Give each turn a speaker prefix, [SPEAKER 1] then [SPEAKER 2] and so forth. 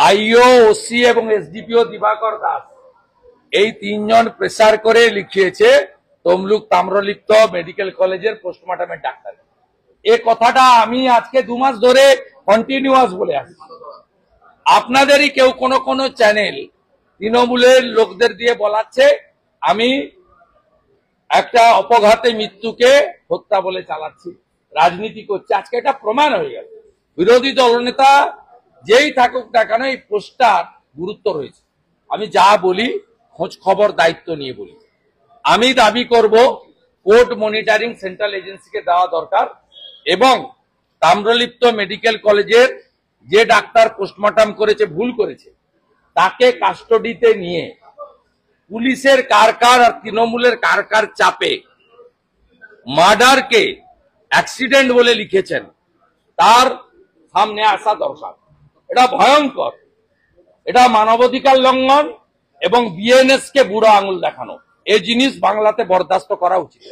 [SPEAKER 1] আইও, OC এবং SDPO দিবাকর দাস এই তিনজন প্রেসার করে লিখিয়েছে তমলুক তাম্রলিপ্ত মেডিকেল কলেজের পোস্টমর্টমের ডাক্তার। এ কথাটা আমি আজকে 2 মাস ধরে কন্টিনিউয়াস বলে আসছি। আপনাদেরই কেউ কোনো চ্যানেল তৃণমূলের লোকদের দিয়ে বলাচ্ছে আমি একটা অপঘাতে মৃত্যুকে হত্যা বলে চালাচ্ছি, রাজনীতি করছে। আজকে এটা প্রমাণ হয়ে গেল। বিরোধী দলনেতা যেই থাকুক না কেন এই পোস্টটার গুরুত্ব রয়েছে। আমি যা বলি খোঁজ খবর দায়িত্ব নিয়ে বলি। আমি দাবি করব কোর্ট মনিটরিং সেন্ট্রাল এজেন্সিকে দেওয়া দরকার এবং তাম্রলিপ্ত মেডিকেল কলেজের যে ডাক্তার পোস্টমর্টম করেছে, ভুল করেছে, তাকে কাস্টডিতে নিয়ে পুলিশের কার আর তৃণমূলের কার চাপে মার্ডারকে অ্যাক্সিডেন্ট বলে লিখেছেন তার সামনে আসা দরকার। এটা ভয়ঙ্কর, এটা মানবাধিকার লঙ্ঘন এবং বিএনএস কে বুড়ো আঙুল দেখানো। এই জিনিস বাংলাতে বরদাস্ত করা উচিত।